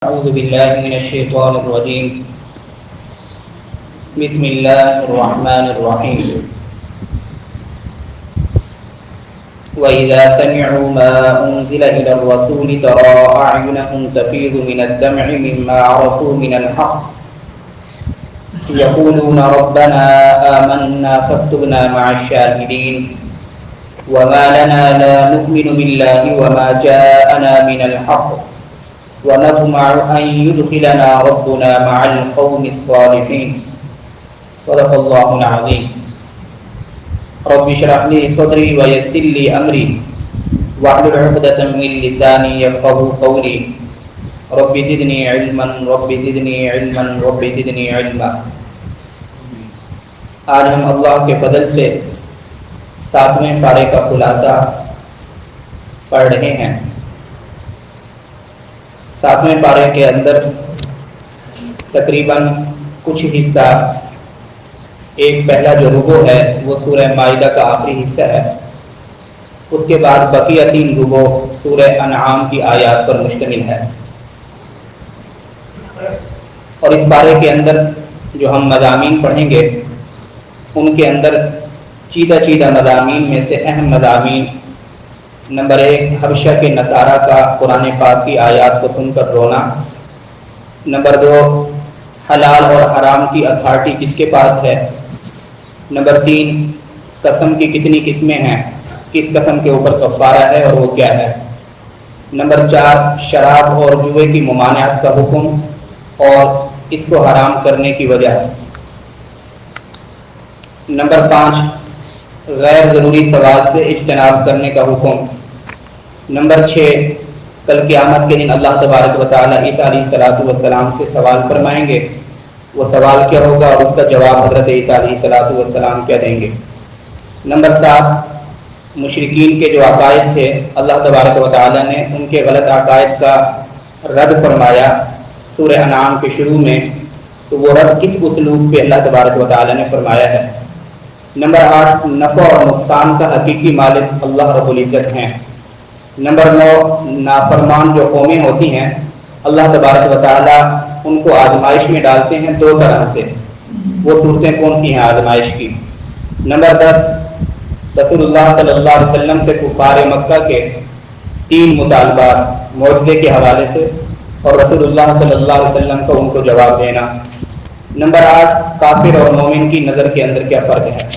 أعوذ بالله من الشيطان الرجيم. بسم الله الرحمن الرحيم. وإذا سمعوا ما أنزل إلى الرسول ترى أعينهم تفيض من الدمع مما عرفوا من الحق يقولون ربنا آمنا فاكتبنا مع الشاهدين وما لنا لا نؤمن بالله وما جاءنا من الحق ونطمع أن يدخلنا ربنا مع القوم الصالحين. صدق الله العظيم. رب اشرح لي صدري ويسر لي أمري واحلل عقدة من لساني يفقهوا قولي. رب زدني علما رب زدني علما رب زدني علما. آج ہم اللہ کے فضل سے 7ویں پارے کا خلاصہ پڑھ رہے ہیں. 7ویں پارے کے اندر تقریباً کچھ حصہ، ایک پہلا جو ربع ہے وہ سورہ مائدہ کا آخری حصہ ہے. اس کے بعد بقیہ 3 ربع سورہ انعام کی آیات پر مشتمل ہے. اور اس پارے کے اندر جو ہم مضامین پڑھیں گے ان کے اندر چیدہ مضامین میں سے اہم مضامین: نمبر 1 حبشہ کے نصارہ کا قرآن پاک کی آیات کو سن کر رونا. نمبر 2 حلال اور حرام کی اتھارٹی کس کے پاس ہے. نمبر 3 قسم کی کتنی قسمیں ہیں، کس قسم کے اوپر کفارہ ہے اور وہ کیا ہے. نمبر 4 شراب اور جوئے کی ممانعت کا حکم اور اس کو حرام کرنے کی وجہ. نمبر 5 غیر ضروری سوال سے اجتناب کرنے کا حکم. نمبر 6 کل قیامت کے دن اللہ تبارک و تعالیٰ عیسیٰ علیہ السلام سے سوال فرمائیں گے. وہ سوال کیا ہوگا اور اس کا جواب حضرت عیسیٰ علیہ السلام کیا دیں گے. نمبر 7 مشرکین کے جو عقائد تھے اللہ تبارک و تعالیٰ نے ان کے غلط عقائد کا رد فرمایا سورہ انعام کے شروع میں. تو وہ رد کس اسلوب پہ اللہ تبارک و تعالیٰ نے فرمایا ہے. نمبر 8 نفع اور نقصان کا حقیقی مالک اللہ رب العزت ہیں. نمبر 9 نافرمان جو قومیں ہوتی ہیں اللہ تبارک و تعالیٰ ان کو آزمائش میں ڈالتے ہیں 2 طرح سے. وہ صورتیں کون سی ہیں آزمائش کی. نمبر 10 رسول اللہ صلی اللہ علیہ وسلم سے کفار مکہ کے 3 مطالبات معجزے کے حوالے سے اور رسول اللہ صلی اللہ علیہ وسلم کو ان کو جواب دینا. نمبر 8 کافر اور مومن کی نظر کے اندر کیا فرق ہے.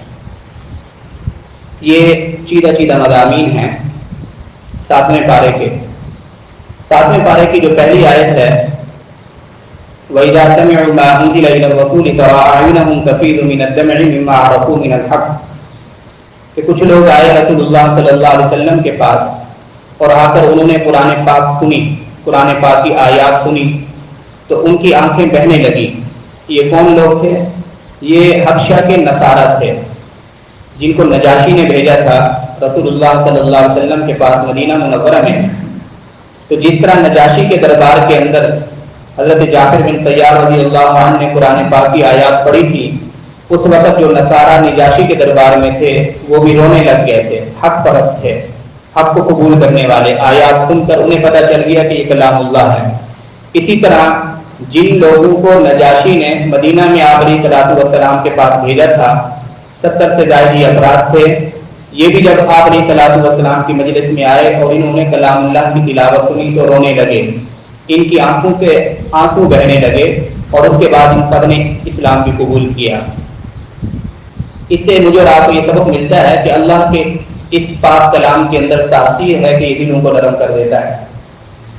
یہ چیدہ مضامین ہیں 7ویں پارے کے. 7ویں پارے کی جو پہلی آیت ہے وَإِذَا سَمِعُوا مَا أُنزِلَ إِلَى الرَّسُولِ تَرَىٰ أَعْيُنَهُمْ تَفِيضُ مِنَ الدَّمْعِ مِمَّا عَرَفُوا مِنَ الْحَقِّ. کہ کچھ لوگ آئے رسول اللہ صلی اللہ علیہ وسلم کے پاس اور آ کر انہوں نے قرآن پاک سنی، قرآن پاک کی آیات سنی تو ان کی آنکھیں بہنے لگی. یہ کون لوگ تھے؟ یہ حبشہ کے نصارہ تھے جن کو نجاشی نے بھیجا تھا رسول اللہ صلی اللہ علیہ وسلم کے پاس مدینہ منورہ میں. تو جس طرح نجاشی کے دربار کے اندر حضرت جعفر بن طیار رضی اللہ عنہ نے قرآن پاک کی آیات پڑھی تھی، اس وقت جو نصارہ نجاشی کے دربار میں تھے وہ بھی رونے لگ گئے تھے. حق پرست تھے، حق کو قبول کرنے والے. آیات سن کر انہیں پتہ چل گیا کہ یہ کلام اللہ ہے. اسی طرح جن لوگوں کو نجاشی نے مدینہ میں آپ علیہ السلام کے پاس بھیجا تھا 70 سے زائد یہ افراد تھے. یہ بھی جب آپ علیہ السلام کی مجلس میں آئے اور انہوں نے کلام اللہ کی تلاوت سنی تو رونے لگے. ان کی آنکھوں سے آنسو بہنے لگے اور اس کے بعد ان سب نے اسلام بھی قبول کیا. اس سے مجھے اور آپ کو یہ سبق ملتا ہے کہ اللہ کے اس پاک کلام کے اندر تاثیر ہے کہ یہ دلوں کو نرم کر دیتا ہے.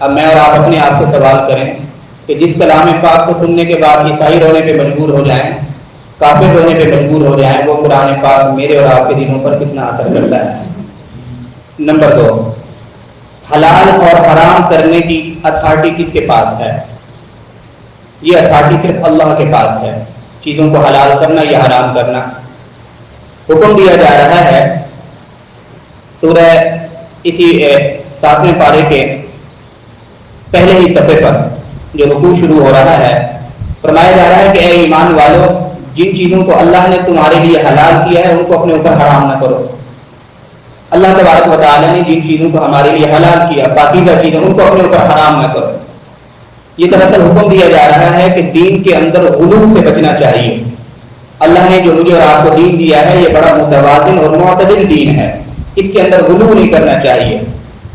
اب میں اور آپ اپنے آپ سے سوال کریں کہ جس کلام پاک کو سننے کے بعد عیسائی رونے پہ مجبور ہو جائیں، کافر رونے پہ مجبور ہو جائیں، وہ قرآن پاک میرے اور آپ کے دلوں پر کتنا اثر کرتا ہے. نمبر 2 حلال اور حرام کرنے کی اتھارٹی کس کے پاس ہے. یہ اتھارٹی صرف اللہ کے پاس ہے، چیزوں کو حلال کرنا یا حرام کرنا. حکم دیا جا رہا ہے سورہ اسی 7ویں پارے کے پہلے ہی صفحے پر جو رکوع شروع ہو رہا ہے. فرمایا جا رہا ہے کہ اے ایمان والو، جن چیزوں کو اللہ نے تمہارے لیے حلال کیا ہے ان کو اپنے اوپر حرام نہ کرو. اللہ تبارک و تعالیٰ نے جن چیزوں کو ہمارے لیے حلال کیا، پاکیزہ چیزیں، ان کو اپنے اوپر حرام نہ کرو. یہ دراصل حکم دیا جا رہا ہے کہ دین کے اندر غلو سے بچنا چاہیے. اللہ نے جو مجھے اور آپ کو دین دیا ہے یہ بڑا متوازن اور معتدل دین ہے، اس کے اندر غلو نہیں کرنا چاہیے.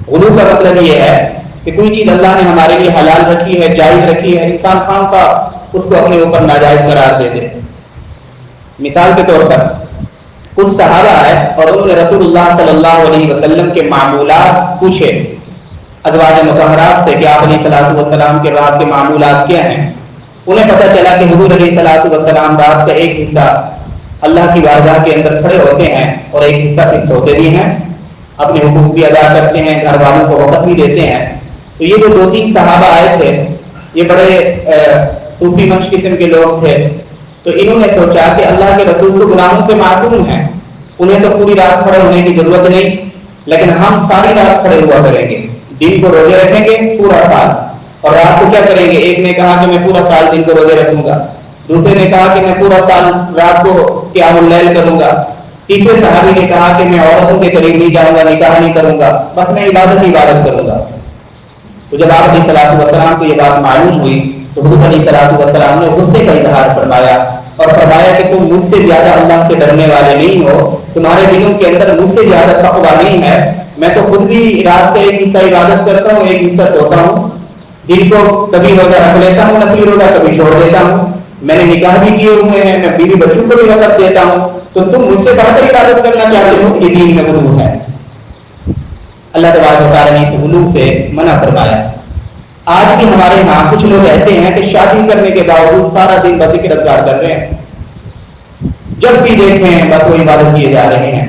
غلو کا مطلب یہ ہے کہ کوئی چیز اللہ نے ہمارے لیے حلال رکھی ہے، جائز رکھی ہے، انسان خواہ اس کو اپنے اوپر ناجائز قرار دے دے. مثال کے طور پر کچھ صحابہ آئے اور انہوں نے رسول اللہ صلی اللہ علیہ وسلم کے معمولات پوچھے ازواج مطہرات سے کہ آپ علیہ الصلوۃ والسلام کے رات کے معمولات کیا ہیں. انہیں پتہ چلا کہ حضور علیہ الصلوۃ والسلام رات کا ایک حصہ اللہ کی بارگاہ کے اندر کھڑے ہوتے ہیں اور ایک حصہ پھر سوتے بھی ہیں، اپنے حقوق بھی ادا کرتے ہیں، گھر والوں کو وقت بھی دیتے ہیں. تو یہ جو 2-3 صحابہ آئے تھے یہ بڑے صوفی منش قسم کے لوگ تھے. تو انہوں نے سوچا کہ اللہ کے رسول تو گناہوں سے معصوم ہیں، انہیں تو پوری رات کھڑے ہونے کی ضرورت نہیں، لیکن ہم ساری رات کھڑے ہوا کریں گے، دن کو روزے رکھیں گے پورا سال، اور رات کو کیا کریں گے. ایک نے کہا کہ میں پورا سال دن کو روزے رکھوں گا، دوسرے نے کہا کہ میں پورا سال رات کو قیام اللیل کروں گا، تیسرے صحابی نے کہا کہ میں عورتوں کے قریب نہیں جاؤں گا، نکاح نہیں کروں گا، بس میں عبادت ہی عبادت کروں گا. تو جب آپ علیہ الصلوۃ والسلام کو یہ بات معلوم ہوئی تو حضور علیہ الصلوۃ والسلام نے غصے کا اظہار فرمایا اور فرمایا کہ تم مجھ سے زیادہ اللہ سے ڈرنے والے نہیں ہو، تمہارے دلوں کے اندر مجھ سے زیادہ تقویٰ نہیں ہے. میں تو خود بھی رات کا ایک حصہ عبادت کرتا ہوں، ایک حصہ سوتا ہوں، دن کو کبھی روزہ رکھ لیتا ہوں، نفلی روزہ کبھی چھوڑ دیتا ہوں، میں نے نکاح بھی کیے ہوئے ہیں، میں بیوی بچوں کو بھی وقت دیتا ہوں، تو تم مجھ سے بڑھ کر عبادت کرنا چاہتے ہو. یہ دین میں غلو ہے. اللہ تبارک و تعالیٰ نے اس غلو سے منع فرمایا. آج بھی ہمارے ہاں کچھ لوگ ایسے ہیں کہ شادی کرنے کے باوجود سارا دن بس ذکر اذکار کر رہے ہیں، جب بھی دیکھیں بس وہ عبادت کیے جا رہے ہیں.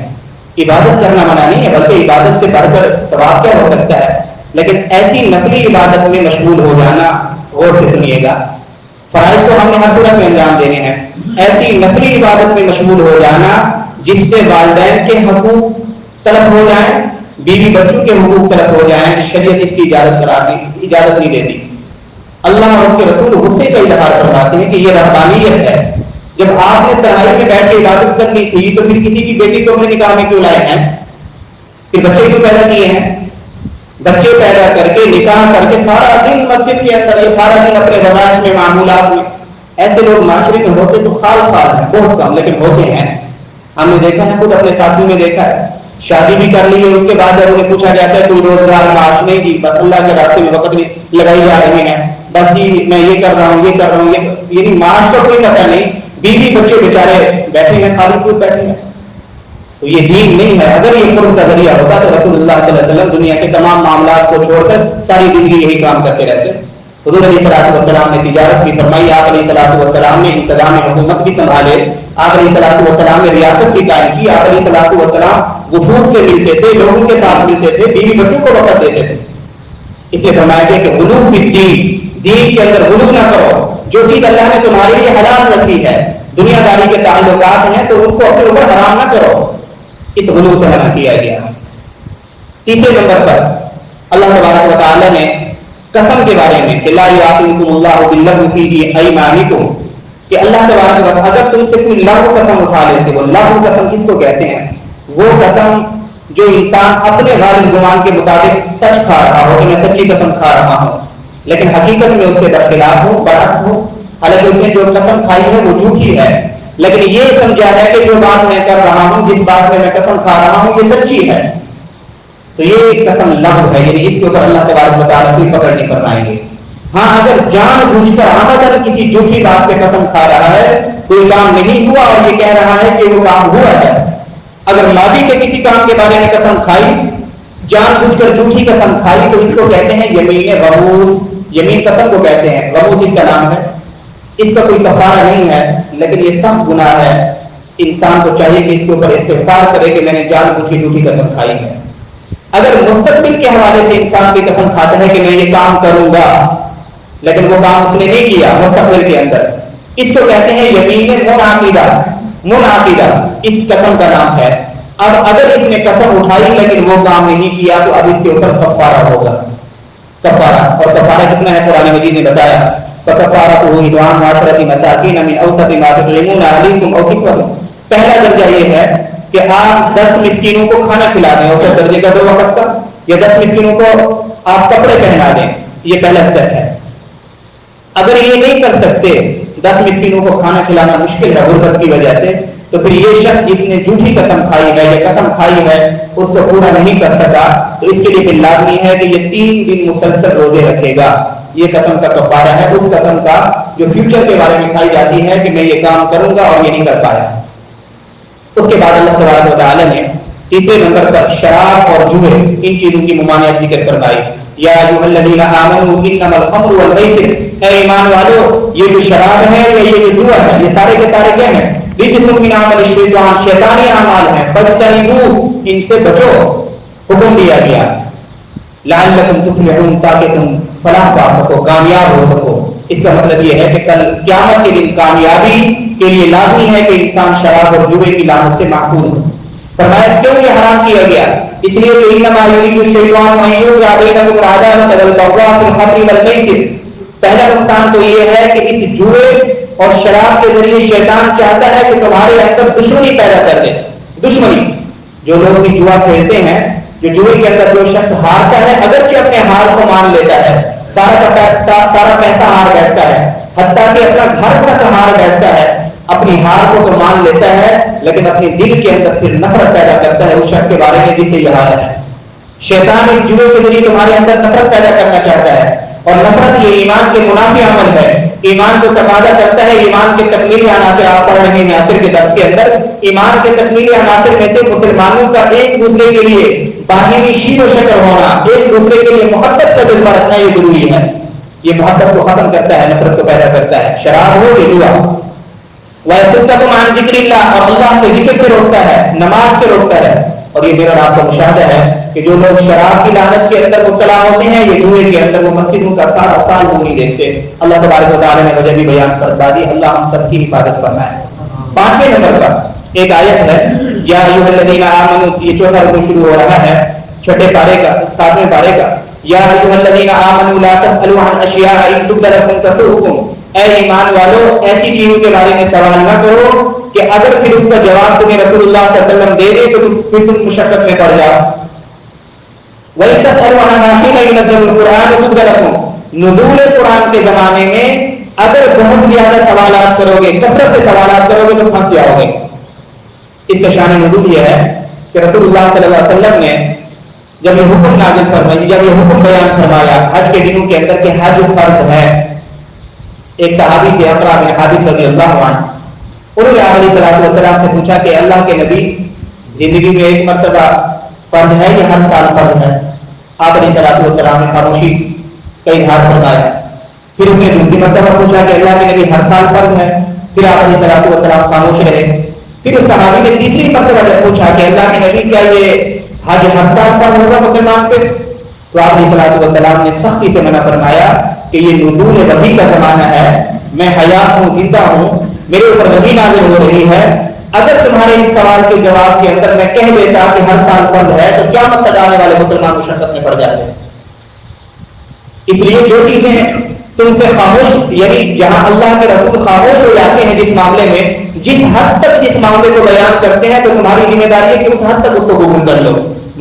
عبادت کرنا منع نہیں ہے، بلکہ عبادت سے بڑھ کر ثواب کیا ہو سکتا ہے. لیکن ایسی نفلی عبادت میں مشغول ہو جانا، غور سے سنیے گا، فرائض تو ہم نے ہر صورت میں انجام دینے ہیں، ایسی نفلی عبادت میں مشغول ہو جانا جس سے والدین کے حقوق طلب ہو جائیں، بیوی بچوں کے حقوق طلب ہو جائیں، شریعت اس کی اجازت نہیں دیتی. اللہ اور اس کے رسول غصے کا اظہار فرماتے ہیں کہ یہ رہبانیت ہے. جب آپ نے تنہائی میں بیٹھ کے عبادت کرنی تھی تو پھر کسی کی بیٹی کو اپنے نکاح میں کیوں لائے ہیں؟ پھر بچے کیوں پیدا کیے ہیں؟ بچے پیدا کر کے نکاح کر کے سارا دن مسجد کے اندر، یہ سارا دن اپنے روایت میں، معمولات میں. ایسے لوگ معاشرے میں ہوتے تو خال ہیں، بہت کم، لیکن ہوتے ہیں. ہم نے دیکھا ہے، خود اپنے ساتھیوں میں دیکھا ہے. شادی بھی کر لی ہے، اس کے بعد جب انہیں پوچھا جاتا ہے کوئی روزگار معاش نہیں جی، بس اللہ کے راستے میں وقت لگائی جا رہے ہیں، بس جی میں یہ کر رہا ہوں، یہ کر رہا ہوں، یعنی معاش کا کوئی پتہ نہیں. بیوی بچے بیچارے بیٹھے ہیں، خالی خود بیٹھے ہیں. تو یہ دین نہیں ہے. اگر یہ قرب کا ذریعہ ہوتا تو رسول اللہ صلی اللہ علیہ وسلم دنیا کے تمام معاملات کو چھوڑ کر ساری زندگی یہی کام کرتے رہتے. حضور علیہ الصلوۃ والسلام نے تجارت بھی فرمائی، آپ علیہ الصلوۃ والسلام نے انتظام حکومت بھی سنبھالے، آپ علیہ الصلوۃ والسلام نے ریاست بھی قائم کی، آپ علیہ الصلوۃ والسلام وفود سے ملتے تھے، لوگوں کے ساتھ ملتے تھے، بیوی بچوں کو وقت دیتے تھے. اس لیے فرمایا گیا کہ غلو فی الدین، دین کے اندر غلو نہ کرو. جو چیز اللہ نے تمہارے لیے حلال رکھی ہے، دنیا داری کے تعلقات ہیں، تو ان کو اپنے اوپر حرام نہ کرو. اس غلو سے منع کیا گیا. تیسرے نمبر پر اللہ تبارک و تعالی نے قسم کے بارے میں کہ لا یؤاخذکم اللہ باللغو فی ایمانکم، کہ اللہ تبارک و تعالی اگر تم سے کوئی لغو قسم اٹھا لیتے ہو. لغو قسم کس کو کہتے ہیں؟ وہ قسم جو انسان اپنے غالب گمان کے مطابق سچ کھا رہا ہو کہ میں سچی قسم کھا رہا ہوں، لیکن حقیقت میں اس کے برخلاف ہو، برعکس ہو. حالانکہ اس نے جو قسم کھائی ہے وہ جھوٹی ہے، لیکن یہ سمجھا ہے کہ جو بات میں کر رہا ہوں، جس بات میں قسم کھا رہا ہوں، یہ سچی ہے. تو یہ قسم لغو ہے، یعنی اس کے اوپر اللہ تبارک و تعالیٰ کوئی پکڑ نہیں فرمائیں گے. ہاں اگر جان بوجھ کر عمدن کسی جھوٹی بات پہ قسم کھا رہا ہے، کوئی کام نہیں ہوا اور یہ کہہ رہا ہے کہ وہ کام ہوا ہے، اگر ماضی کے کسی کام کے بارے میں قسم کھائی، جان بوجھ کر جھوٹی قسم کھائی، تو اس کو کہتے ہیں یمین غموس. یمین قسم کو کہتے ہیں، غموس اس کا نام ہے. اس کا کوئی کفارہ نہیں ہے، لیکن یہ سخت گناہ ہے. انسان کو چاہیے کہ اس کے اوپر استغفار کرے کہ میں نے جان بوجھ کے جھوٹی قسم کھائی ہے. اگر مستقبل کے حوالے سے انسان کی قسم کھاتا ہے کہ میں یہ کام کروں گا، لیکن وہ کام اس نے نہیں کیا مستقبل کے اندر، اس کو کہتے ہیں یمین منعقدہ. منعقدہ اس قسم کا نام ہے. اب اگر اس نے قسم اٹھائی لیکن وہ کام نہیں کیا تو اب اس کے اوپر کفارہ ہوگا. کفارہ، اور کفارہ کتنا ہے قرآن مجید نے بتایا، فکفارتہ اطعام 10 مساکین من اوسط ما تطعمون اہلیکم او کسوتہم. پہلا درجہ یہ ہے کہ آپ 10 مسکینوں کو کھانا کھلا دیں، اوسط درجے کا 2 وقت کا، یا 10 مسکینوں کو آپ کپڑے پہنا دیں. یہ پہلا سٹیپ ہے. اگر یہ نہیں کر سکتے، 10 مسکینوں کو کھانا کھلانا مشکل ہے غربت کی وجہ سے، تو پھر یہ شخص جس نے جھوٹی قسم کھائی ہے یا قسم کھائی ہے اس کو پورا نہیں کر سکا، تو اس کے لیے پھر لازمی ہے کہ یہ 3 دن مسلسل روزے رکھے گا. یہ قسم کا کفارہ ہے اس قسم کا جو فیوچر کے بارے میں کھائی جاتی ہے کہ میں یہ کام کروں گا اور یہ نہیں کر پایا. اس کے بعد اللہ تبارک و تعالی نے تیسرے نمبر پر شراب اور جوئے ان چیزوں کی ممانعت ذکر فرمائی. یا ایھا الذین آمنوا انما الخمر والمیسر، اے ایمان والو یہ جو شراب ہے یا یہ جو جوا ہے یہ سارے کے سارے کیا ہیں؟ رجس من عمل الشیطان، شیطانی اعمال ہیں. فاجتنبوہ، ان سے بچو، حکم دیا گیا. لعلکم تفلحون، تاکہ تم فلاح پا سکو، کامیاب ہو سکو. اس کا مطلب یہ ہے کہ کل قیامت کے دن کامیابی کے لیے لازمی ہے کہ انسان شراب اور جوئے کی لعنت سے محفوظ ہو. فرمایا کیوں یہ حرام کیا گیا؟ اس لیے کہ انما یرید الشیطان ان یوقع بینکم العداوۃ والبغضاء فی الخمر والمیسر. پہلا نقصان تو یہ ہے کہ اس جوئے اور شراب کے ذریعے شیطان چاہتا ہے کہ تمہارے اندر دشمنی پیدا کر دے. دشمنی، جو لوگ بھی جوا کھیلتے ہیں، جو جوئے کے اندر جو شخص ہارتا ہے اگرچہ اپنے ہار کو مان لیتا ہے، سارا پیسہ ہار بیٹھتا ہے، حتیٰ کہ اپنا گھر تک ہار بیٹھتا ہے، اپنی ہار کو تو مان لیتا ہے لیکن اپنے دل کے اندر پھر نفرت پیدا کرتا ہے اس شخص کے بارے میں جسے یہ ہار ہے. شیطان اس جوئے کے ذریعے تمہارے اندر نفرت پیدا کرنا چاہتا ہے، اور نفرت یہ ایمان کے منافی عمل ہے، ایمان کو تقاضا کرتا ہے. ایمان کے تکمیلی عناصر آپ پڑھ رہے ہیں عصر کے درس کے اندر، ایمان کے تکمیلی عناصر میں سے مسلمانوں کا ایک دوسرے کے لیے باہمی شیر و شکر ہونا، ایک دوسرے کے لیے محبت کا جذبہ رکھنا یہ ضروری ہے. یہ محبت کو ختم کرتا ہے، نفرت کو پیدا کرتا ہے. شراب ہو یا جوا ہو. وَيَصُدَّكُمْ عَنْ ذِكْرِ اللَّهِ، اور اللہ کے ذکر سے روکتا ہے، نماز سے روکتا ہے. اور یہ میرا آپ کا مشاہدہ ہے کہ جو لوگ شراب کی لعنت کے اندر مبتلا ہوتے ہیں، یہ جوئے کے اندر، وہ مسجدوں کا سارا سال منہ نہیں دیکھتے. اللہ تبارک و تعالی نے وجہ بھی بیان فرما دی. اللہ ہم سب کی حفاظت فرمائے. 5ویں نمبر پر ایک آیت ہے، یا ایھا الذین آمنوا، یہ چوتھا رکوع شروع ہو رہا ہے 6 پارے کا، 7ویں پارے کا. یا ایھا الذین آمنوا لا تسألوا عن اشیاء ان تبد لکم تسؤکم، اے ایمان والو ایسی چیزوں کے بارے میں سوال نہ کرو کہ اگر پھر اس کا جواب تمہیں رسول اللہ صلی اللہ علیہ وسلم دے دے تو پھر تم مشقت میں پڑ جاؤ. وَإِن تَسْأَلُوا عَنْهَا حِينَ يُنَزَّلُ الْقُرْآنُ تُبْدَ لَكُمْ، نزول قرآن کے زمانے میں اگر بہت زیادہ سوالات کرو گے، کثرت سے سوالات کرو گے تو پھنس جاؤ گے. اس کا شان نزول یہ ہے کہ رسول اللہ صلی اللہ علیہ وسلم نے جب یہ حکم نازل فرمایا، جب یہ حکم بیان فرمایا حج کے دنوں کے اندر کہ حج فرض ہے، ایک صحابی تھے اقرا بن حابس رضی اللہ عنہ، انہوں نے آپ علیہ الصلوۃ والسلام سے پوچھا کہ اللہ کے نبی زندگی میں ایک مرتبہ فرض ہے یا ہر سال فرض ہے؟ آپ علیہ الصلوۃ والسلام نے خاموشی کا اظہار فرمایا. پھر اس نے دوسری مرتبہ پوچھا کہ اللہ کے نبی ہر سال فرض ہے؟ پھر آپ علیہ الصلوۃ والسلام خاموش رہے. پھر اس صحابی نے تیسری مرتبہ جب پوچھا کہ اللہ کے نبی کیا یہ حج ہر سال فرض ہوگا مسلمان پہ؟ تو آپ علیہ الصلوۃ والسلام نے سختی سے منع فرمایا کہ یہ نزول وحی کا زمانہ ہے، میں حیات ہوں، زندہ ہوں، میرے اوپر وحی نازل ہو رہی ہے. اگر تمہارے اس سوال کے جواب کے اندر میں کہہ دیتا کہ ہر سال فرض ہے تو قیامت تک آنے والے مسلمان مشقت میں پڑ جاتے. اس لیے جو چیزیں تم سے خاموش، یعنی جہاں اللہ کے رسول خاموش ہو جاتے ہیں جس معاملے میں، جس حد تک جس معاملے کو بیان کرتے ہیں، تو تمہاری ذمہ داری ہے کہ اس حد تک اس کو قبول کر لو،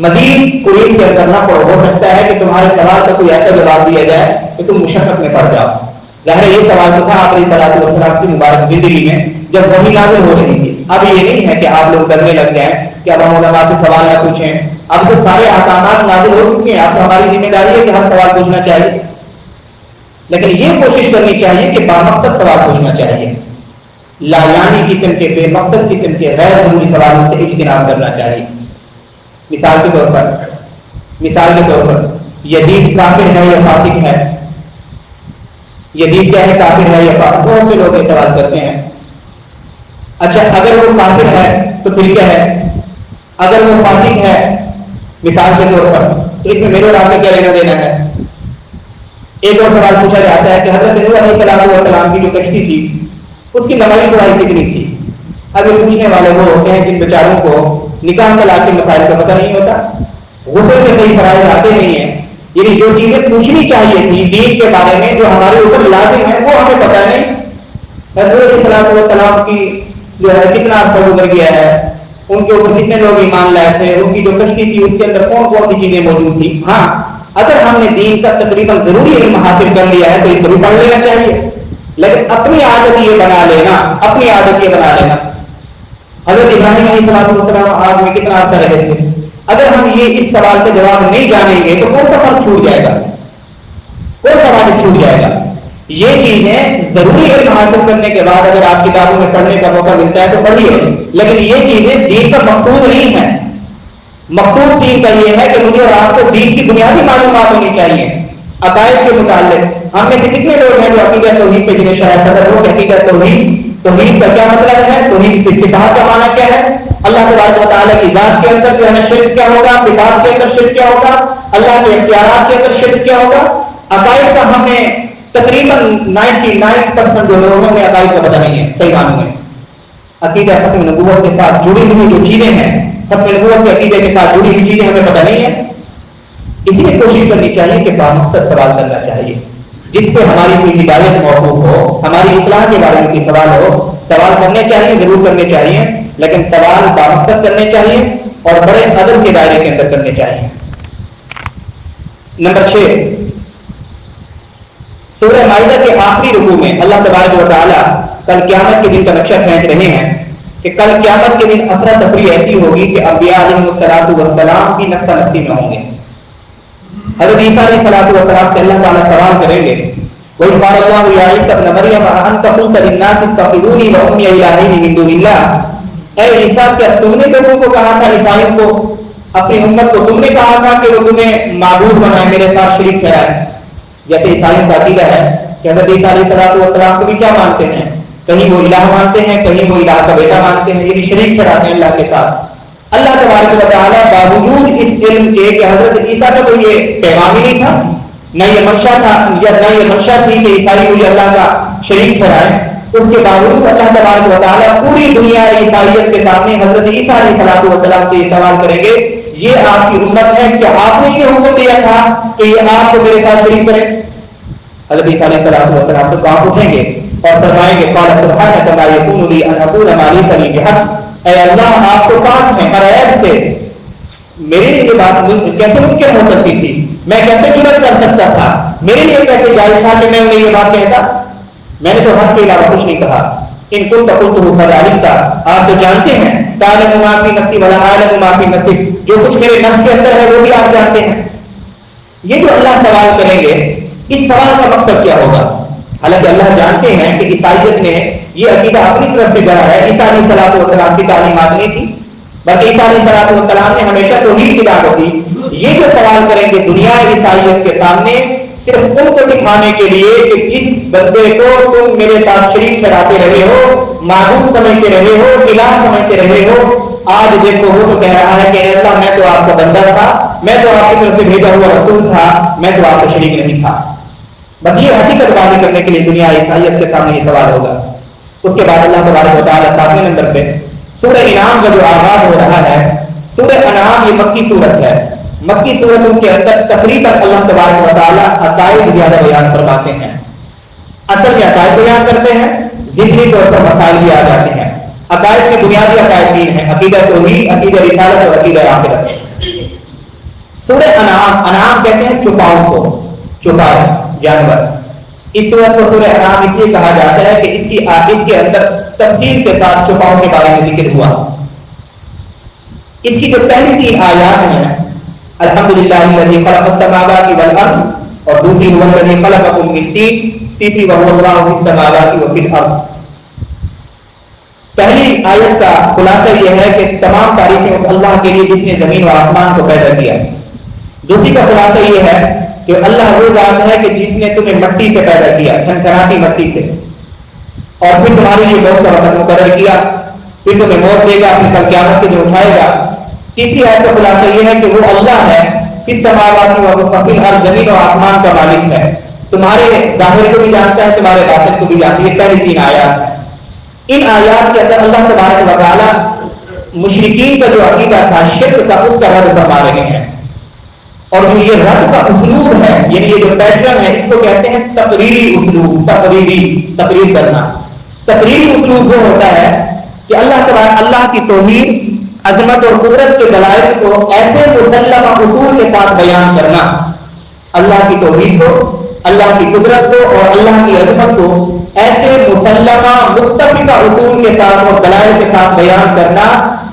مزید قریب کے اندر نہ پڑو. ہو سکتا ہے کہ تمہارے سوال کا کوئی ایسا جواب دیا جائے کہ تم مشقت میں پڑ جاؤ. ظاہر ہے یہ سوال تو تھا آپ علیہ الصلوۃ والسلام کی مبارک زندگی میں جب وحی نازل ہو رہی تھی. اب یہ نہیں ہے کہ آپ لوگ ڈرنے لگ جائیں کہ اب ہم علماء سے سوال نہ پوچھیں. اب تو سارے احکامات نازل ہو چکے ہیں، اب تو ہماری ذمہ داری ہے کہ ہر سوال پوچھنا چاہیے. لیکن یہ کوشش کرنی چاہیے کہ بامقصد سوال پوچھنا چاہیے، لا یعنی قسم کے، بے مقصد قسم کے، غیر ضروری سوالوں سے اجتناب کرنا چاہیے. مثال کے طور پر یزید کافر ہے یا فاسق ہے؟ یزید کیا ہے، کافر ہے یا فاسق؟ بہت سے لوگ یہ سوال کرتے ہیں. اچھا اگر وہ کافر ہے تو پھر کیا ہے؟ اگر وہ فاسق ہے مثال کے طور پر، تو اس میں میرے اور آپ کا کیا لینا دینا ہے؟ ایک اور سوال پوچھا جاتا ہے کہ حضرت نوح علیہ الصلوۃ والسلام کی جو کشتی تھی اس کی لمبائی چوڑائی کتنی تھی؟ اب یہ پوچھنے والے وہ ہوتے ہیں جن بیچاروں کو نکاح طلاق کے مسائل کا پتہ نہیں ہوتا، غسل کے صحیح فرائض آتے نہیں ہیں. یعنی جو چیزیں پوچھنی چاہیے تھی دین کے بارے میں جو ہمارے اوپر لازم ہے وہ ہمیں پتہ نہیں. حضرت علیہ الصلوۃ والسلام کی جو ہے کتنا عرصہ گزر گیا ہے، ان کے اوپر کتنے لوگ ایمان لائے تھے، ان کی جو کشتی تھی اس کے اندر کون کون سی چیزیں موجود تھی. ہاں اگر ہم نے دین کا تقریباً ضروری علم حاصل کر لیا ہے تو اس کو بھی پڑھ لینا چاہیے. لیکن اپنی عادت یہ بنا لینا، اپنی عادت یہ بنا لینا۔ حضرت ابراہیم علیہ السلام آگ میں کتنا عرصہ رہے تھے؟ اگر ہم یہ اس سوال کا جواب نہیں جانیں گے تو کون سا فرق چھوٹ جائے گا، کون سا واجب چھوٹ جائے گا؟ یہ چیزیں ضروری علم حاصل کرنے کے بعد اگر آپ کتابوں میں پڑھنے کا موقع ملتا ہے تو پڑھیے، لیکن یہ چیزیں دین کا مقصود نہیں ہے۔ مقصود دین کا یہ ہے کہ مجھے اور آپ کو دین کی بنیادی معلومات ہونی چاہیے عقائد کے متعلق۔ ہم میں سے کتنے لوگ ہیں جو عقیدہ توحید پہ جنہیں شاید صدر ہو کہ عقیدہ توحید کا کیا مطلب ہے، توحید کی صفات کا معنی کیا ہے، اللہ تبارک و تعالیٰ کی ذات کے اندر جو ہے شرک کیا ہوگا، صفات کے اندر شرک کیا ہوگا، اللہ کے اختیارات کے اندر شرک کیا ہوگا۔ عقائد کا ہمیں تقریباً 99% جو لوگوں میں عقائد کا پتہ نہیں ہے صحیح معنوں میں۔ عقیدہ ختم نبوت کے ساتھ جڑی ہوئی جو چیزیں ہیں، ختم نبوت کے عقیدے کے ساتھ جڑی ہوئی چیزیں ہمیں پتہ نہیں ہے، اس لیے کوشش کرنی چاہیے کہ بامقصد سوال کرنا چاہیے، جس پہ ہماری کوئی ہدایت موقوف ہو، ہماری اصلاح کے بارے میں کوئی سوال ہو، سوال کرنے چاہیے، ضرور کرنے چاہیے، لیکن سوال بامقصد کرنے چاہیے اور بڑے ادب کے دائرے کے اندر کرنے چاہیے۔ نمبر 6، سورہ مائدہ کے آخری رکوع میں اللہ تبارک و تعالیٰ کل قیامت کے دن کا نقشہ کھینچ رہے ہیں کہ کل قیامت کے دن افراتفری ایسی ہوگی کہ انبیاء علیہ السلام بھی نفسا نفسی میں ہوں گے۔ حضرت عیسیٰ علیہ السلام سے اللہ تعالیٰ سوال کریں گے، وَإِذْ قَالَ اللَّهُ يَا عِيسَى ابْنَ مَرْيَمَ أَأَنْتَ قُلْتَ لِلنَّاسِ اتَّخِذُونِي وَأُمِّيَ إِلَٰهَيْنِ مِن دُونِ اللَّهِ، اے عیسیٰ کیا تم نے لوگوں کو کہا تھا، عیسائیوں کو، اپنی امت کو تم نے کہا تھا کہ وہ تمہیں معبود بنائے، میرے ساتھ شریک ٹھہرائے؟ جیسے عیسائیوں کا عقیدہ ہے کہ حضرت عیسیٰ علیہ السلام کو بھی کیا مانتے ہیں، کہیں وہ الہ مانتے ہیں، کہیں وہ الہ کا بیٹا مانتے ہیں، یعنی شریک ٹھہراتے ہیں اللہ کے ساتھ۔ اللہ تبارک و تعالیٰ باوجود اس علم کے کہ حضرت عیسیٰ کا تو یہ پیغام ہی نہیں تھا، نہ یہ منشا تھا یا نہ یہ منشا تھی کہ عیسائی مجھے اللہ کا شریک ٹھہرائے، اس کے باوجود اللہ تبارک و تعالیٰ پوری دنیا عیسائیت کے سامنے حضرت عیسیٰ علیہ السلام سے یہ سوال کریں گے، یہ آپ کی امت ہے، کیا آپ نے یہ حکم دیا تھا کہ یہ آپ کو میرے ساتھ شریک کریں؟ حضرت عیسیٰ علیہ السلام تو کہاں اٹھیں گے اور فرمائیں گے، قال سبحانک ما یکون لی ان اقول ما لیس لی بحق، اے اللہ آپ کو پاک ہے ہر عیب سے، میرے لیے یہ بات کیسے ممکن ہو سکتی تھی، میں کیسے جرأت کر سکتا تھا، میرے لیے کیسے جائز تھا کہ میں انہیں یہ بات کہتا، میں نے تو حق کے علاوہ کچھ نہیں کہا۔ ان کنت قلتہ قد علمت، آپ تو جانتے ہیں، تعلم ما فی نفسی ولا اعلم ما فی نفسک، جو کچھ میرے نفس کے اندر ہے وہ بھی آپ جانتے ہیں۔ یہ جو اللہ سوال کریں گے، اس سوال کا مقصد کیا ہوگا؟ حالانکہ اللہ جانتے ہیں کہ عیسائیت نے یہ عقیدہ اپنی طرف سے گڑھا ہے، عیسیٰ علیہ السلام کی تعلیمات نہیں تھی، بلکہ عیسیٰ علیہ السلام نے ہمیشہ توحید کی دعوت دی۔ یہ جو سوال کریں گے دنیا عیسائیت کے سامنے، صرف ان کو دکھانے کے لیے کہ جس بندے کو تم میرے ساتھ شریک ٹھہراتے رہے ہو، معبود سمجھتے رہے ہو، الہ سمجھتے رہے ہو، آج دیکھو وہ تو کہہ رہا ہے کہ اے اللہ میں تو آپ کا بندہ تھا، میں تو آپ کی طرف سے بھیجا ہوا رسول تھا، میں تو آپ کا شریک نہیں تھا۔ بس یہ حقیقت واضح کرنے کے لیے دنیا عیسائیت کے سامنے یہ سوال ہوگا۔ اس کے بعد اللہ تبارک و تعالیٰ 7ویں نمبر پہ سورہ انعام کا جو آغاز ہو رہا ہے، سورہ انعام یہ مکی صورت ہے، مکی صورتوں کے اندر تقریباً اللہ تبارک و تعالیٰ عقائد زیادہ بیان فرماتے ہیں، اصل میں عقائد بیان کرتے ہیں، ذہنی طور پر مسائل بھی آ جاتے ہیں۔ عقائد کے بنیادی عقائد تین ہیں، عقیدہ توحید، عقیدہ رسالت اور عقیدہ آخرت۔ سورہ انعام کہتے ہیں چوپاؤں کو، چوپائے جانور۔ اس سورت کو سورہ انعام اس لیے کہا جاتا ہے کہ اس کے اندر تفصیل کے ساتھ چوپاؤں کے بارے میں ذکر ہوا۔ اس کی جو پہلی 3 آیات ہیں، الحمدللہ الذی خلق السماوات والارض، اور دوسری هو الذی خلقکم من طین، تیسری وهو اللہ فی السماوات وفی الارض۔ پہلی آیت کا خلاصہ یہ ہے کہ تمام تعریفیں اس اللہ کے لیے جس نے زمین و آسمان کو پیدا کیا۔ دوسری کا خلاصہ یہ ہے کہ اللہ وہ ذات ہے کہ جس نے تمہیں مٹی سے پیدا کیا، کھنکھناتی مٹی سے، اور پھر تمہارے لیے موت کا وقت مقرر کیا، پھر تمہیں موت دے گا، پھر کل قیامت کے دن اٹھائے گا۔ تیسری آیت کا خلاصہ یہ ہے کہ وہ اللہ ہے، اس سماوات و ہر زمین و آسمان کا مالک ہے، تمہارے ظاہر کو بھی جانتا ہے، تمہارے باطن کو بھی جانتا ہے۔ یہ پہلی 3 آیات ہیں۔ ان آیات کے اندر اللہ تبارک و تعالیٰ مشرکین کا جو عقیدہ تھا شرک کا، اس کا رد فرما رہے ہیں، اور جو یہ رد کا اسلوب ہے، یعنی یہ جو پیٹرن ہے، اس کو کہتے ہیں تقریری اسلوب، تقریر کرنا۔ تقریری اسلوب وہ ہوتا ہے کہ اللہ کی توحید، عظمت اور قدرت کے دلائل کو ایسے مسلمہ اصول کے ساتھ بیان کرنا، اللہ کی توحید کو، اللہ کی قدرت کو اور اللہ کی عظمت کو ایسے مسلمہ متفقہ اصول کے ساتھ اور دلائل کے ساتھ بیان کرنا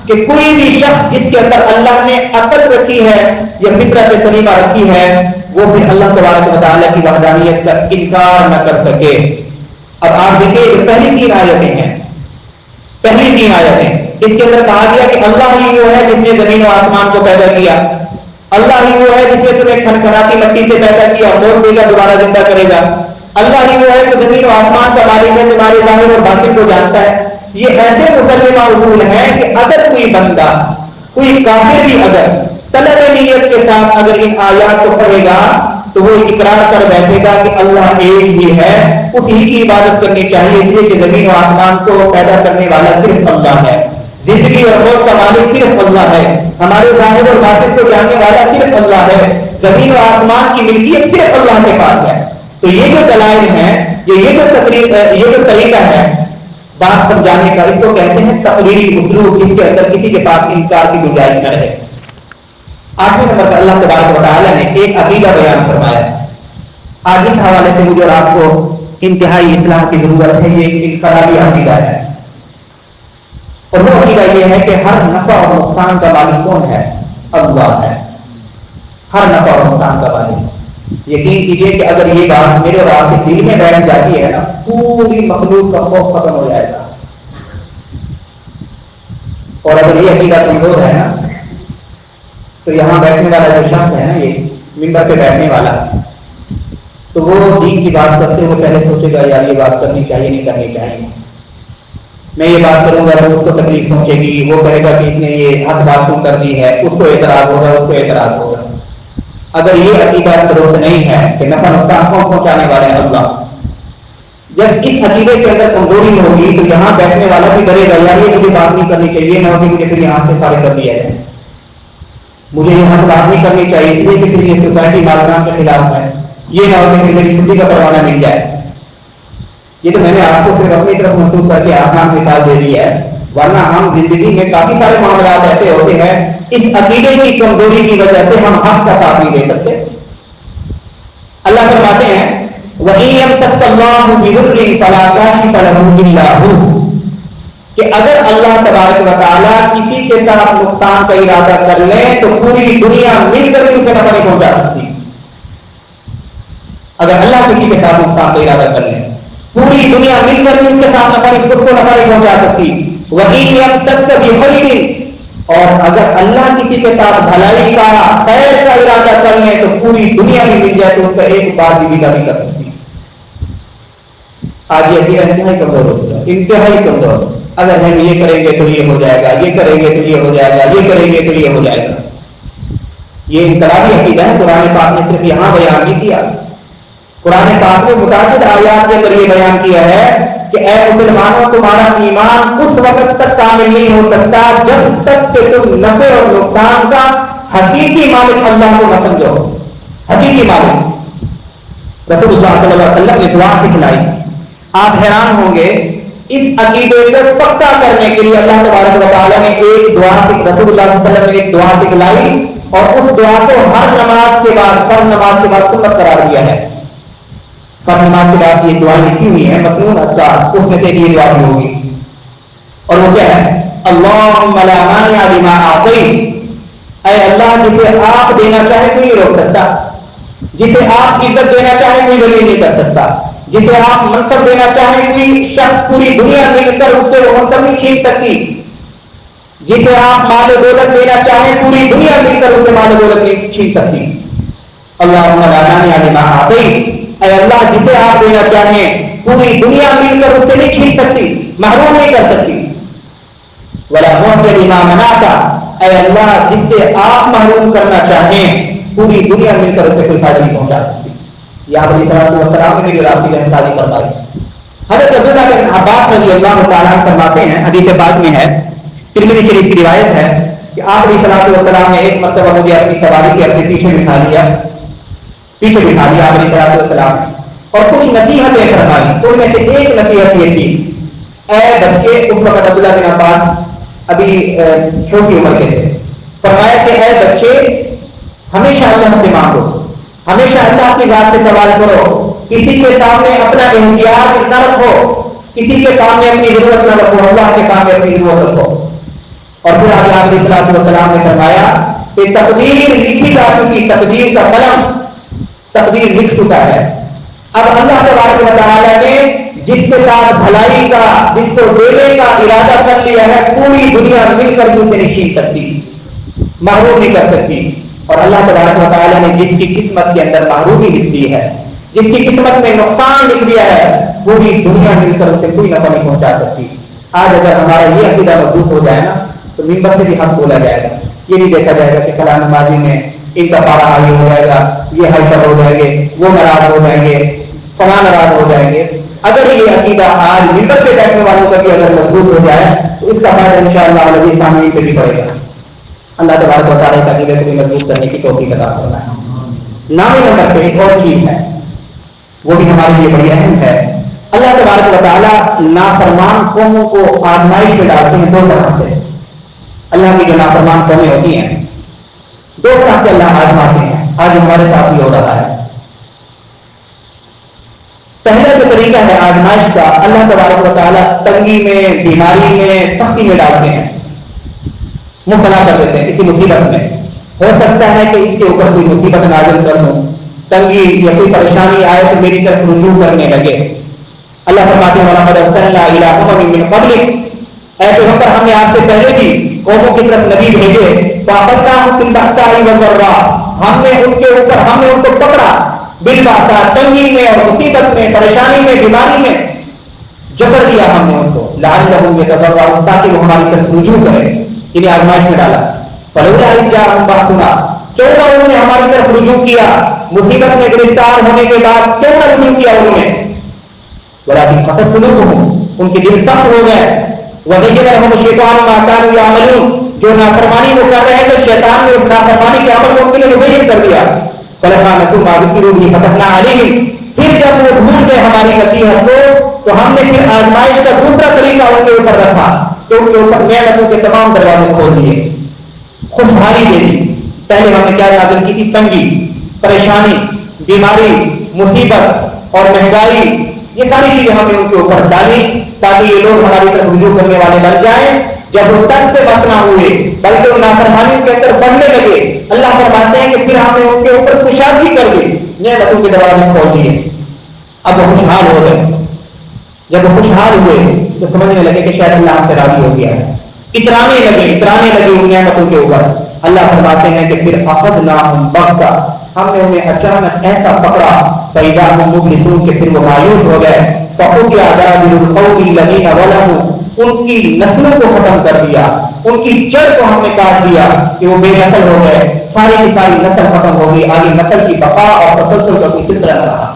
کہ کوئی بھی شخص جس کے اندر اللہ نے عقل رکھی ہے یا فطرت سلیمہ رکھی ہے وہ پھر اللہ تبارک و تعالیٰ کی وحدانیت کا انکار نہ کر سکے. اب آپ دیکھیں پہلی 3 آیتیں ہیں، پہلی 3 آیتیں اس کے اندر کہا گیا کہ اللہ ہی وہ ہے جس نے زمین و آسمان کو پیدا کیا، اللہ ہی وہ ہے جس نے تمہیں کھنکھناتی مٹی سے پیدا کیا، موت دے گا دوبارہ زندہ کرے گا، اللہ ہی وہ ہے کہ زمین و آسمان کا مالک ہے، تمہارے ظاہر اور باطن کو جانتا ہے. یہ ایسے مسلمہ اصول ہیں کہ اگر کوئی بندہ، کوئی کافر بھی اگر طلب نیت کے ساتھ اگر ان آیات کو پڑھے گا تو وہ اقرار کر بیٹھے گا کہ اللہ ایک ہی ہے، اسی کی عبادت کرنی چاہیے، اس لیے کہ زمین و آسمان کو پیدا کرنے والا صرف اللہ ہے، زندگی اور موت کا مالک صرف اللہ ہے، ہمارے ظاہر اور باطن کو جاننے والا صرف اللہ ہے، زمین و آسمان کی ملکیت صرف اللہ کے پاس ہے. تو یہ جو دلائل ہیں، یہ جو طریقہ ہے بات سمجھانے کا، اس کو کہتے ہیں تقریری اسلوب، جس کے اندر کسی کے پاس انکار کی گنجائش نہ رہے. 8ویں نمبر پر اللہ تبارک و تعالیٰ نے ایک عقیدہ بیان فرمایا. آج اس حوالے سے مجھے اور آپ کو انتہائی اصلاح کی ضرورت ہے. یہ ایک انقلابی عقیدہ ہے، اور وہ عقیدہ یہ ہے کہ ہر نفع اور نقصان کا مالک کون ہے؟ اللہ ہے. ہر نفع اور نقصان کا مالک. یقین کیجئے کہ اگر یہ بات میرے اور آپ کے دل میں بیٹھ جاتی ہے نا، پوری مخلوق کا خوف ختم ہو جائے گا. اور اگر یہ عقیدہ کمزور ہے نا تو یہاں بیٹھنے والا جو شخص ہے نا، یہ منبر پہ بیٹھنے والا، تو وہ دین کی بات کرتے ہوئے پہلے سوچے گا یار یہ بات کرنی چاہیے نہیں کرنی چاہیے، میں یہ بات کروں گا تو اس کو تکلیف پہنچے گی، وہ کہے گا کہ اس نے یہ حق بات کیوں کر دی ہے، اس کو اعتراض ہوگا، اس کو اعتراض ہوگا. اگر یہ عقیدہ درست نہیں ہے کہ نفع نقصان کون پہنچانے والے ہیں؟ اللہ. جب اس عقیدے کے اندر کمزوری ہوگی تو یہاں بیٹھنے والا بھی ڈرے گا یار یہ مجھے بات نہیں کرنی چاہیے، نہ ہوگی مجھے پھر یہاں سے فارغ کر دیا جائے، مجھے یہاں سے بات نہیں کرنی چاہیے اس لیے کہ پھر یہ سوسائٹی مالکان کے خلاف ہے، یہ نہ ہو کہ پھر میری چھٹی کا پروانہ مل جائے. یہ تو میں نے آپ کو صرف اپنی طرف منسوخ کر کے آسان مثال دے دی ہے، ورنہ ہم زندگی میں کافی سارے معاملات ایسے ہوتے ہیں اس عقیدے کی کمزوری کی وجہ سے ہم حق کا ساتھ نہیں دے سکتے. اللہ فرماتے ہیں وَإِن يَمْسَسْكَ اللَّهُ بِضُرٍّ فَلَا كَاشِفَ لَهُ إِلَّا هُوَ، کہ اگر اللہ تبارک و تعالیٰ کسی کے ساتھ نقصان کا ارادہ کر لیں تو پوری دنیا مل کر بھی اسے نفع نہیں پہنچا سکتی. اگر اللہ کسی کے ساتھ نقصان کا ارادہ کر لیں پوری دنیا مل کر بھی اس کے ساتھ اس کو نفع نہیں پہنچا سکتی. وَإِن يَمْسَسْكَ بِخَيْرٍ، اور اگر اللہ کسی کے ساتھ بھلائی کا خیر کا ارادہ کر لیں تو پوری دنیا بھی مل جائے تو اس کا ایک بار بھی نہیں کر سکتی. آج یہ عقیدہ انتہائی کمزور ہوگا، انتہائی کمزور. اگر ہم یہ کریں گے تو یہ ہو جائے گا، یہ کریں گے تو یہ ہو جائے گا، یہ کریں گے تو یہ ہو جائے گا. یہ انقلابی عقیدہ ہے. قرآن پاک نے صرف یہاں بیان نہیں کیا، قرآن پاک نے متعدد آیات کے ذریعے بیان کیا ہے کہ اے مسلمانوں تمہارا ایمان اس وقت تک کامل نہیں ہو سکتا جب تک کہ تم نفع اور نقصان کا حقیقی مالک اللہ کو نہ سمجھو. حقیقی مالک رسول اللہ صلی اللہ علیہ وسلم نے دعا سکھلائی. آپ حیران ہوں گے اس عقیدے کو پکا کرنے کے لیے اللہ تبارک و تعالیٰ نے ایک دعا رسول اللہ صلی اللہ علیہ وسلم نے ایک دعا سکھلائی اور اس دعا کو ہر نماز کے بعد فرض نماز کے بعد سنت قرار دیا ہے. فرض نماز کے بعد یہ دعائیں لکھی ہوئی ہیں مسنون اذکار، اس میں سے یہ دعا بھی ہوگی اور وہ کیا ہے؟ اللہم لا مانع لما اعطیت، اے اللہ جسے آپ دینا چاہے کوئی نہیں روک سکتا، جسے آپ عزت دینا چاہے کوئی ذلیل نہیں کر سکتا، جسے آپ منصب دینا چاہیں کوئی شخص پوری دنیا مل کر اس سے وہ منصب نہیں چھین سکتی، جسے آپ مال و دولت دینا چاہیں پوری دنیا مل کر اسے مال و دولت نہیں چھین سکتی. اللہم لا مانع لما اعطیت، اے اللہ جسے آپ دینا چاہیں پوری دنیا مل کر اس سے نہیں چھین سکتی، محروم نہیں کر سکتی. ولا معطی لما منعت، اے اللہ جس سے آپ محروم کرنا چاہیں پوری دنیا مل کر اسے کوئی فائدہ نہیں پہنچا سکتی. یا علیہ السلام نے میری رابطی کا شادی فرمائی. حضرت عبداللہ بن عباس رضی اللہ تعالیٰ فرماتے ہیں، حدیث پاک میں ہے، ترمذی شریف کی روایت ہے کہ آپ علیہ السلام نے ایک مرتبہ مجھے اپنی سواری کے اپنے پیچھے بٹھا لیا آپ علیہ السلام اور کچھ نصیحتیں فرمائی. ان میں سے ایک نصیحت یہ تھی، اے بچے، اس وقت عبداللہ بن عباس ابھی چھوٹی عمر کے تھے، فرمایا کہ اے بچے ہمیشہ اللہ سے مانگو، ہمیشہ اللہ کی ذات سے سوال کرو، کسی کے سامنے اپنا احتیاج نہ رکھو، کسی کے سامنے اپنی ضرورت نہ رکھو، اللہ کے سامنے اپنی ضرورت رکھو۔ اور پھر آگے علیہ الصلوۃ والسلام نے فرمایا کہ تقدیر لکھی جا چکی، تقدیر کا قلم تقدیر لکھ چکا ہے، اب اللہ تبارک و تعالیٰ نے جس کے ساتھ بھلائی کا، جس کو دینے کا ارادہ کر لیا ہے، پوری دنیا مل کر بھی اسے نہیں چھین سکتی، محروم نہیں کر سکتی۔ اور اللہ تبارک و تعالیٰ نے جس کی قسمت کے اندر محرومی لکھ دی ہے، جس کی قسمت میں نقصان لکھ دیا ہے، پوری دنیا مل کر اسے کوئی نفع نہیں پہنچا سکتی۔ آج اگر ہمارا یہ عقیدہ مضبوط ہو جائے نا تو ممبر سے بھی حق بولا جائے گا، یہ نہیں دیکھا جائے گا کہ فلاں نمازی میں ان کا پارا ہائی ہو جائے گا، یہ ہائپر ہو جائیں گے، وہ ناراض ہو جائیں گے، فلاں ناراض ہو جائیں گے۔ اگر یہ عقیدہ آج ممبر پہ بیٹھنے والوں کا بھی اگر مضبوط ہو جائے تو اس کا فائدہ انشاءاللہ العزیز سامعین پہ بھی پڑے گا۔ اللہ تبارک و تعالیٰ اس عقیدے کو بھی مضبوط کرنے کی توفیق عطا فرمائے۔ نامی نمبر پہ ایک اور چیز ہے، وہ بھی ہمارے لیے بڑی اہم ہے۔ اللہ تبارک و تعالیٰ نافرمان قوموں کو آزمائش میں ڈالتے ہیں دو طرح سے۔ اللہ کی جو نافرمان قومیں ہوتی ہیں دو طرح سے اللہ آزماتے ہیں، آج ہمارے ساتھ بھی ہو رہا ہے۔ پہلا جو طریقہ ہے آزمائش کا، اللہ تبارک و تعالیٰ تنگی میں، بیماری میں، سختی میں ڈالتے ہیں، مبتلا کر دیتے ہیں کسی مصیبت میں۔ ہو سکتا ہے کہ اس کے اوپر کوئی مصیبت نازل کر دوں، تنگی یا کوئی پریشانی آئے تو میری طرف رجوع کرنے لگے۔ اللہ فرماتے ہیں وَلَقَدْ أَرْسَلْنَا إِلَىٰ أُمَمٍ مِّن قَبْلِكَ، اے پیغمبر ہم نے آپ سے پہلے بھی قوموں کی طرف نبی بھیجے، فَأَخَذْنَاهُم بِالْبَأْسَاءِ وَالضَّرَّاءِ، ہم نے ان کو پکڑا بالبأساء، تنگی میں اور مصیبت میں، پریشانی میں، بیماری میں جکڑ دیا ہم نے ان کو، لعلهم يتضرعون، تاکہ وہ ہماری طرف رجوع کریں، انہیں آزمائش میں ڈالا۔ فلولا إذ جاءهم بأسنا، کیوں نہ انہوں نے ہماری طرف رجوع کیا، مصیبت میں گرفتار ہونے کے بعد کیوں نہ رجوع کیا انہوں نے، ولكن قست قلوبهم، ان کے دل سخت ہو گئے، وزین لهم الشیطان ما كانوا يعملون، جو نافرمانی وہ کر رہے تھے شیطان نے اس نافرمانی کے عمل کو ان کے لیے مزین کر دیا۔ فلما نسوا ما ذکروا به فتحنا عليهم، پھر جب وہ بھول گئے ہماری نصیحت کو تو ہم نے پھر آزمائش کا دوسرا طریقہ ان کے اوپر رکھا، تو ان کے اوپر نعمتوں کے تمام دروازے کھول دیے، خوشحالی دے دی۔ پہلے ہم نے کیا نازل کی تھی؟ تنگی، پریشانی، بیماری، مصیبت اور مہنگائی، یہ ساری چیزیں ہم نے ان کے اوپر ڈالی تاکہ یہ لوگ ہماری طرف رجوع کرنے والے بن جائیں۔ جب وہ تن سے بس نہ ہوئے بلکہ وہ نافرمانیوں کے اندر بڑھنے لگے، اللہ فرماتے ہیں کہ پھر ہم نے ان کے اوپر کشادگی کر دی، نعمتوں کے دروازے کھول دیے۔ اب وہ خوشحال ہو گئے، جب وہ خوشحال ہوئے تو سمجھنے لگے کہ شاید اللہ ہم سے راضی ہو گیا ہے، اترانے لگے ان نعمتوں کے اوپر۔ اللہ فرماتے ہیں کہ پھر اخذناہم بغتہ، ہم نے انہیں اچانک ایسا پکڑا، فإذا هم مبلسون، کہ پھر وہ مایوس ہو گئے۔ فقطع دابر القوم الذین ظلموا، ان کی نسلوں کو ختم کر دیا، ان کی جڑ کو ہم نے کاٹ دیا کہ وہ بے نسل ہو گئے، ساری کی ساری نسل ختم ہو گئی، آگے نسل کی بقا اور تسلسل کا کوئی سلسلہ نہ رہا۔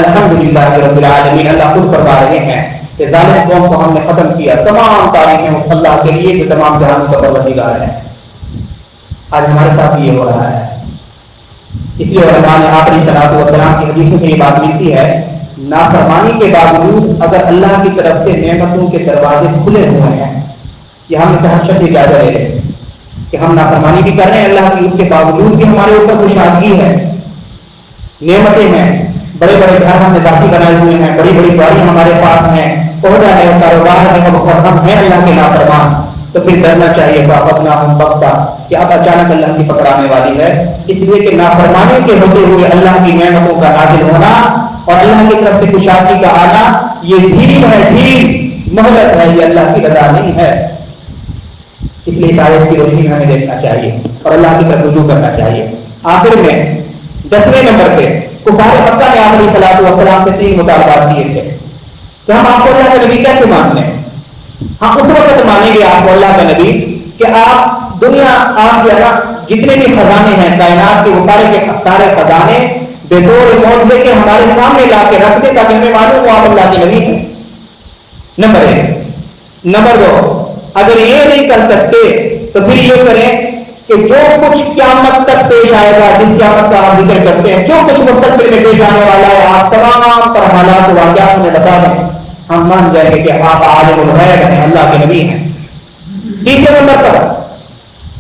الحمدللہ رب العالمین، اللہ خود فرما رہے ہیں کہ ظالم قوم کو ہم نے ختم کیا، تمام تعریفیں اس اللہ کے لیے جو تمام جہانوں کا پروردگار ہے۔ آج ہمارے ساتھ بھی یہ ہو رہا ہے، اس لیے علماء نے آخری صلاۃ والسلام کی حدیثوں سے یہ بات ملتی ہے، نافرمانی کے باوجود اگر اللہ کی طرف سے نعمتوں کے دروازے کھلے ہوئے ہیں، یہ ہم سے ہر شخص اجازت لے لیں کہ ہم نافرمانی بھی کر رہے ہیں اللہ کی، اس کے باوجود بھی ہمارے اوپر کشادگی ہے، نعمتیں ہیں، بڑے بڑے گھر ہم نے ذاتی بنائے ہوئے ہیں، بڑی بڑی گاڑی ہمارے پاس ہیں، عہدہ ہے، کاروبار ہے، اور ہم ہیں اللہ کے نافرمان، تو پھر ڈرنا چاہیے فَأَخَذْنَاهُمْ بَغْتَةً کہ اب اچانک اللہ کی پکڑانے والی ہے، اس لیے کہ نافرمانی کے ہوتے ہوئے اللہ کی نعمتوں کا نازل ہونا اور اللہ کی طرف سے کشادگی کا آنا یہ ڈھیل ہے، ڈھیل مہلت ہے، یہ اللہ کی رضا نہیں ہے۔ اس لیے اس آیت کی روشنی میں ہمیں دیکھنا چاہیے اور اللہ کی طرف رجوع کرنا چاہیے۔ آخر میں 10ویں نمبر پہ کفار مکہ نے آخری صلاۃ والسلام سے 3 مطالبات کیے تھے کہ ہم آپ کو اللہ کا نبی کیسے مان لیں؟ ہم اس وقت مانیں گے آپ کو اللہ کا نبی کہ آپ دنیا، آپ کے جتنے بھی خزانے ہیں کائنات کے، وہ سارے خزانے بطور معجزے کے ہمارے سامنے لا کے رکھ دیں تاکہ ہمیں معلوم ہو آپ اللہ کے نبی ہیں۔ نمبر 1۔ نمبر 2، اگر یہ نہیں کر سکتے تو پھر یہ کریں کہ جو کچھ قیامت تک پیش آئے گا، جس قیامت کا آپ ذکر کرتے ہیں، جو کچھ مستقبل میں پیش آنے والا ہے، آپ تمام پر حالات واقعات ہمیں بتا دیں، ہم مان جائیں گے کہ آپ عالم الغیب ہیں، اللہ کے نبی ہیں۔ 3 نمبر پر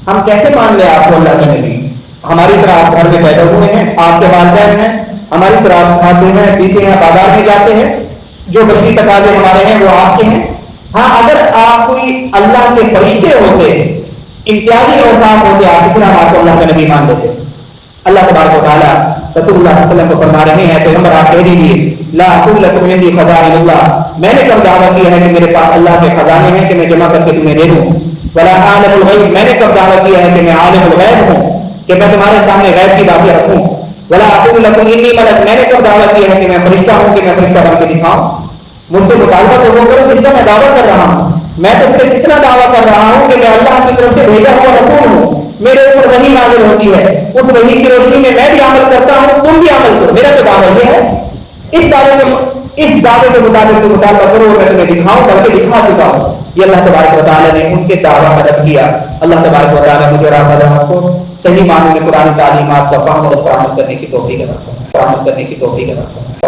ہم کیسے مان لیں آپ کو اللہ کے نبی؟ ہماری طرح آپ گھر میں پیدا ہوئے ہیں، آپ کے والدین ہیں، ہماری طرح آپ کھاتے ہیں، پیتے ہیں، بازار میں جاتے ہیں، جو بشری تقاضے ہمارے ہیں وہ آپ کے ہیں. ہاں اگر آپ کوئی اللہ کے فرشتے ہوتے, امتیازی اوصاف ہوتے آپ کے, پھر ہم آپ کو اللہ کا نبی مان لیتے. اللہ تبارک و تعالیٰ رسول اللہ صلی اللہ علیہ وسلم کو فرما رہے ہیں, پیغمبر آپ کہہ دیجیے لا اقول لکم عندی خزائن اللہ, میں نے کب دعویٰ کیا ہے کہ میرے پاس اللہ کے خزانے ہیں کہ میں جمع کر کے تمہیں دے دوں. ولا عالم الغیب, میں نے کب دعویٰ کیا ہے کہ میں عالم الغیب ہوں کہ میں تمہارے سامنے غیب کی باتیں رکھوں. ولا اقول لکم انی ملک, میں نے کب دعویٰ کیا ہے کہ میں فرشتہ ہوں کہ میں فرشتہ بن کے دکھاؤں. مجھ سے مطالبہ تو وہ کرو جس کا میں دعویٰ کر رہا ہوں. میں تو صرف اتنا دعویٰ کر رہا ہوں کہ میں اللہ کی طرف سے بھیجا ہوا رسول ہوں, میرے اوپر وحی نازل ہوتی ہے, اس وحی کی روشنی میں بھی عمل کرتا ہوں, تم بھی عمل کرو. میرا تو دعویٰ یہ ہے, اس دعوے کے مطابق تو مطالبہ کرو, میں تمہیں دکھاؤں بلکہ دکھا چکا ہوں. یہ اللہ تبارک و تعالیٰ نے ان کے دعویٰ کا رد کیا. اللہ تبارک و تعالیٰ مجھے اور آپ کو صحیح معنوں میں قرآن تعلیمات کا فہم اور اس پر عمل کرنے کی توفیق عطا فرمائے.